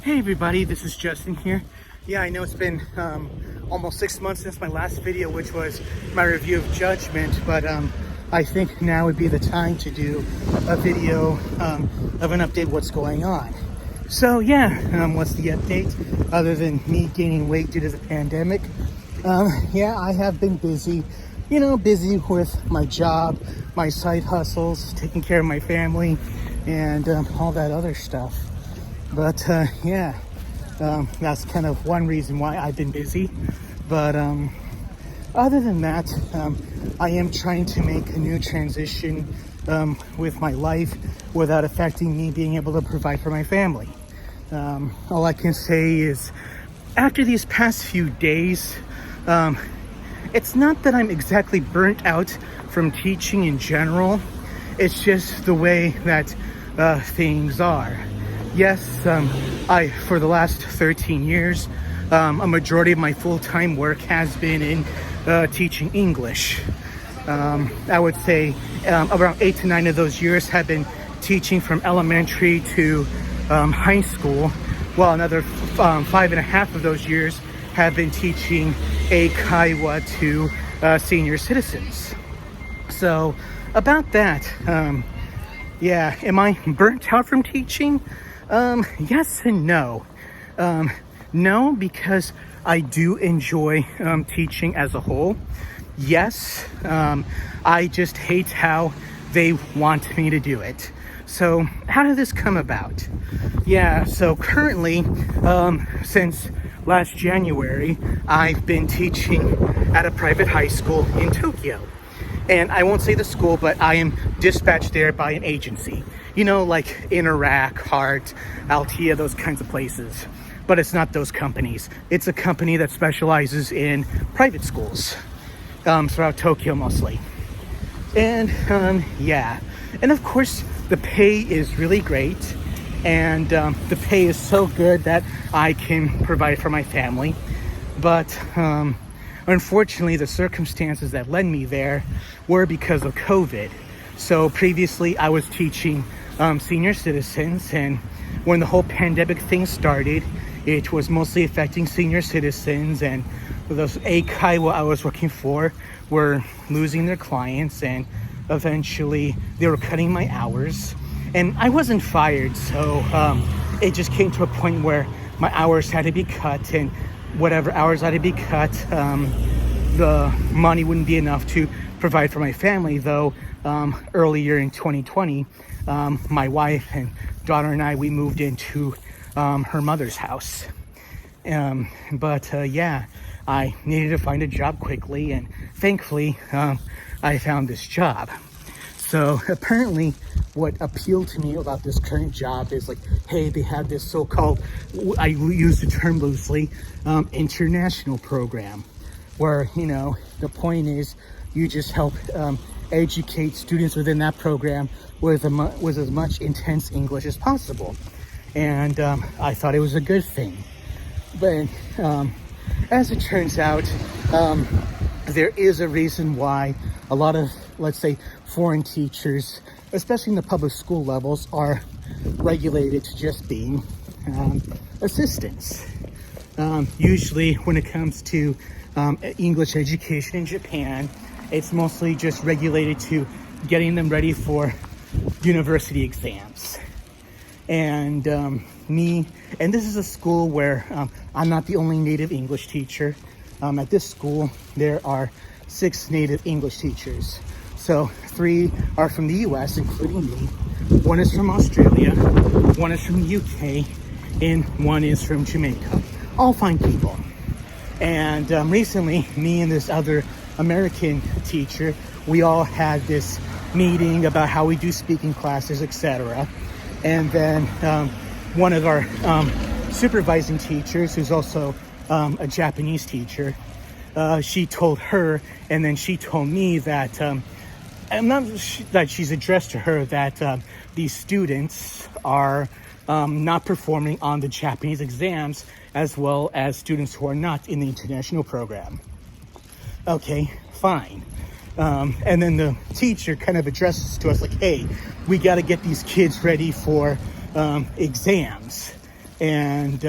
Hey everybody, this is Justin here. Yeah, I know it's been almost 6 months since my last video, which was my review of Judgment, but I think now would be the time to do a video of an update what's going on. So yeah, what's the update? Other than me gaining weight due to the pandemic, yeah, I have been busy, busy with my job, my side hustles, taking care of my family, and all that other stuff. But yeah, that's kind of one reason why I've been busy. But other than that, I am trying to make a new transition with my life without affecting me being able to provide for my family. All I can say is, after these past few days, it's not that I'm exactly burnt out from teaching in general. It's just the way that things are. Yes, for the last 13 years, a majority of my full-time work has been in teaching English. I would say around 8 to 9 of those years have been teaching from elementary to high school, while another 5.5 of those years have been teaching Kaiwa to senior citizens. So about that, yeah, am I burnt out from teaching? Yes and no. No, because I do enjoy teaching as a whole. Yes, I just hate how they want me to do it. So how did this come about? Yeah, so currently, since last January, I've been teaching at a private high school in Tokyo. And I won't say the school, but I am dispatched there by an agency. Like Interac, Heart, Altea, those kinds of places. But it's not those companies. It's a company that specializes in private schools throughout Tokyo mostly. And yeah. And of course, the pay is really great. And the pay is so good that I can provide for my family. But unfortunately, the circumstances that led me there were because of COVID. So previously, I was teaching senior citizens, and when the whole pandemic thing started, it was mostly affecting senior citizens, and those Kaiwa I was working for were losing their clients, and eventually they were cutting my hours. And I wasn't fired, so it just came to a point where my hours had to be cut, and whatever hours had to be cut, the money wouldn't be enough to provide for my family. Though earlier in 2020, my wife and daughter and we moved into her mother's house. But yeah, I needed to find a job quickly, and thankfully I found this job. So apparently what appealed to me about this current job is hey, they have this so-called, I use the term loosely, international program, where, the point is you just help educate students within that program with as much intense English as possible. And I thought it was a good thing. But as it turns out, there is a reason why a lot of, let's say, foreign teachers, especially in the public school levels, are regulated to just being assistants. Usually when it comes to English education in Japan, it's mostly just regulated to getting them ready for university exams. And and this is a school where I'm not the only native English teacher. At this school, there are 6 native English teachers. So 3 are from the US, including me. 1 is from Australia, 1 is from the UK, and 1 is from Jamaica. All fine people. And recently, me and this other American teacher, we all had this meeting about how we do speaking classes, etc. And then one of our supervising teachers, who's also a Japanese teacher, she told her, and then she told me that that she's addressed to her that these students are not performing on the Japanese exams, as well as students who are not in the international program. Okay, fine. And then the teacher kind of addresses to us hey, we got to get these kids ready for exams. And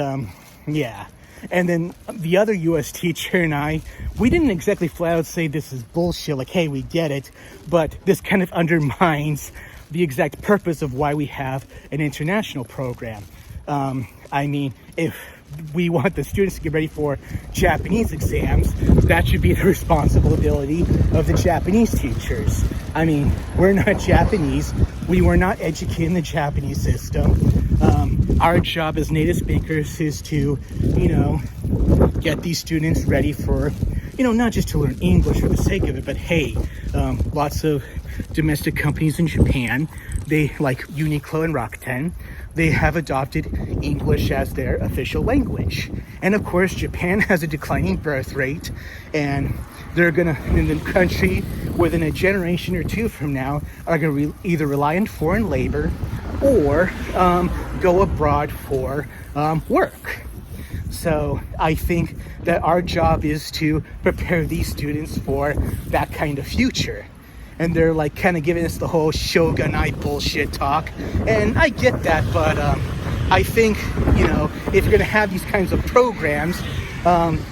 yeah. And then the other US teacher and we didn't exactly flat out say this is bullshit, like, hey, we get it, but this kind of undermines the exact purpose of why we have an international program. I mean, if we want the students to get ready for Japanese exams, that should be the responsibility of the Japanese teachers. I mean, we're not Japanese. We were not educated in the Japanese system. Our job as native speakers is to, get these students ready for, not just to learn English for the sake of it, but hey, lots of domestic companies in Japan, they like Uniqlo and Rakuten, they have adopted English as their official language. And of course, Japan has a declining birth rate, and they're gonna, in the country, within a generation or two from now, are gonna either rely on foreign labor or go abroad for work. So I think that our job is to prepare these students for that kind of future. And they're like kind of giving us the whole shogunite bullshit talk. And I get that, but I think, if you're going to have these kinds of programs,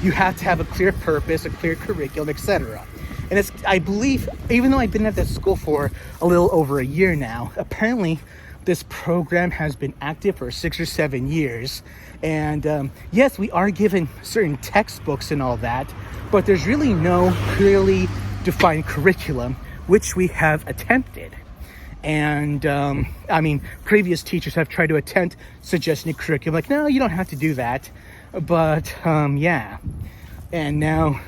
you have to have a clear purpose, a clear curriculum, etc. And I believe, even though I've been at that school for a little over a year now, apparently this program has been active for 6 or 7 years. And yes, we are given certain textbooks and all that, but there's really no clearly defined curriculum, which we have attempted. And I mean, previous teachers have tried to attempt suggesting a curriculum, like, no, you don't have to do that. But yeah. And now,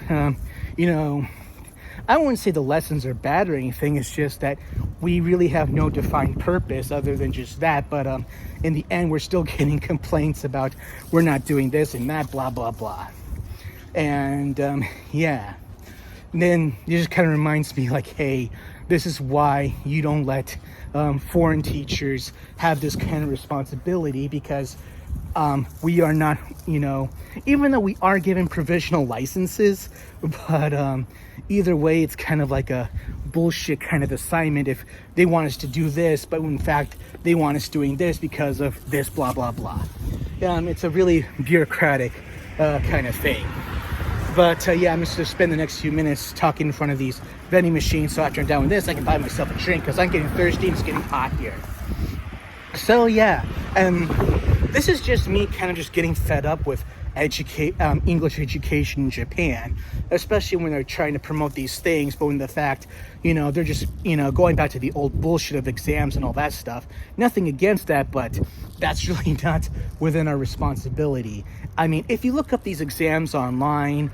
I wouldn't say the lessons are bad or anything. It's just that we really have no defined purpose other than just that. But in the end, we're still getting complaints about we're not doing this and that, blah, blah, blah. And yeah. And then it just kind of reminds me, like, hey, this is why you don't let foreign teachers have this kind of responsibility, because we are not, even though we are given provisional licenses, but either way, it's kind of like a bullshit kind of assignment if they want us to do this, but in fact, they want us doing this because of this, blah, blah, blah. It's a really bureaucratic kind of thing. But yeah, I'm just going to spend the next few minutes talking in front of these vending machines, so after I'm done with this, I can buy myself a drink, because I'm getting thirsty and it's getting hot here. So yeah, this is just me kind of just getting fed up with English education in Japan, especially when they're trying to promote these things, but when the fact, they're just, going back to the old bullshit of exams and all that stuff. Nothing against that, but that's really not within our responsibility. I mean, if you look up these exams online,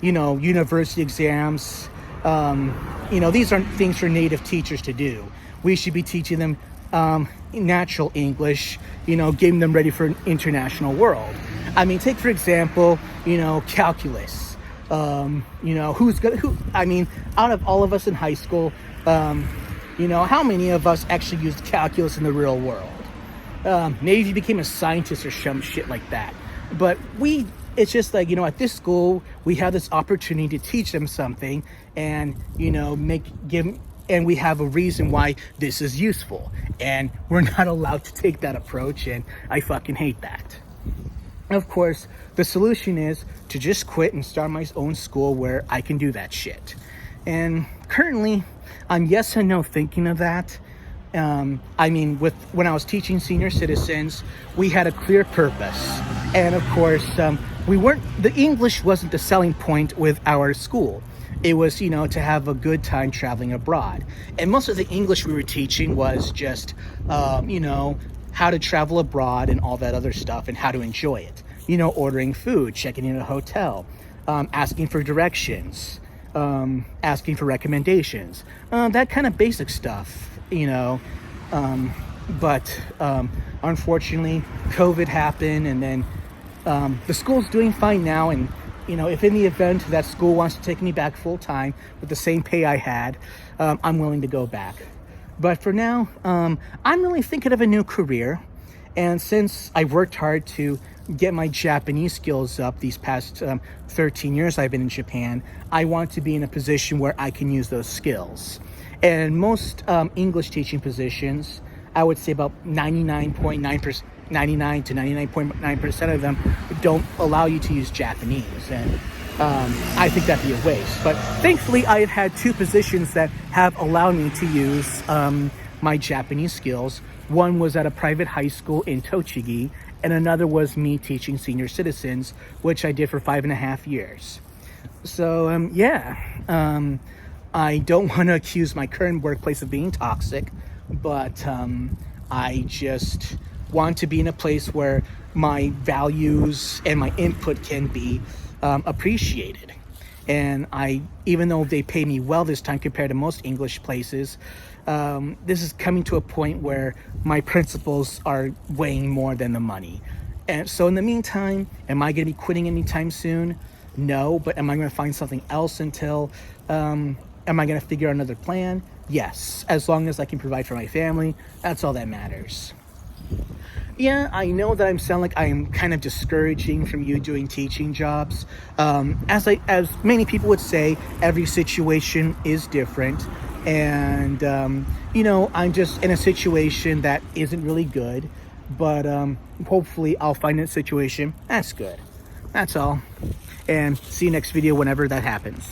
university exams, these aren't things for native teachers to do. We should be teaching them natural English, getting them ready for an international world. I mean, take for example, calculus. I mean, out of all of us in high school, how many of us actually used calculus in the real world? Maybe if you became a scientist or some shit like that. But it's just like, at this school, we have this opportunity to teach them something and, and we have a reason why this is useful. And we're not allowed to take that approach, and I fucking hate that. Of course, the solution is to just quit and start my own school where I can do that shit. And currently, I'm yes and no thinking of that. I mean, when I was teaching senior citizens, we had a clear purpose. And of course, the English wasn't the selling point with our school. It was, to have a good time traveling abroad. And most of the English we were teaching was just, how to travel abroad and all that other stuff and how to enjoy it. Ordering food, checking in a hotel, asking for directions, asking for recommendations, that kind of basic stuff, But unfortunately, COVID happened, and then the school's doing fine now. And, if in the event that school wants to take me back full time with the same pay I had, I'm willing to go back. But for now, I'm really thinking of a new career. And since I worked hard to get my Japanese skills up these past 13 years I've been in Japan, I want to be in a position where I can use those skills. And most English teaching positions, I would say about 99.9%, 99 to 99.9% of them don't allow you to use Japanese, and I think that'd be a waste. But thankfully, I have had 2 positions that have allowed me to use my Japanese skills. One was at a private high school in Tochigi, and another was me teaching senior citizens, which I did for 5.5 years. So I don't want to accuse my current workplace of being toxic, but I just want to be in a place where my values and my input can be appreciated. And even though they pay me well this time compared to most English places, this is coming to a point where my principles are weighing more than the money. And so in the meantime, am I going to be quitting anytime soon? No, but am I going to find something else until, am I going to figure out another plan? Yes, as long as I can provide for my family, that's all that matters. Yeah, I know that I sound like I am kind of discouraging from you doing teaching jobs. As many people would say, every situation is different. And, I'm just in a situation that isn't really good. But hopefully I'll find a situation that's good. That's all. And see you next video whenever that happens.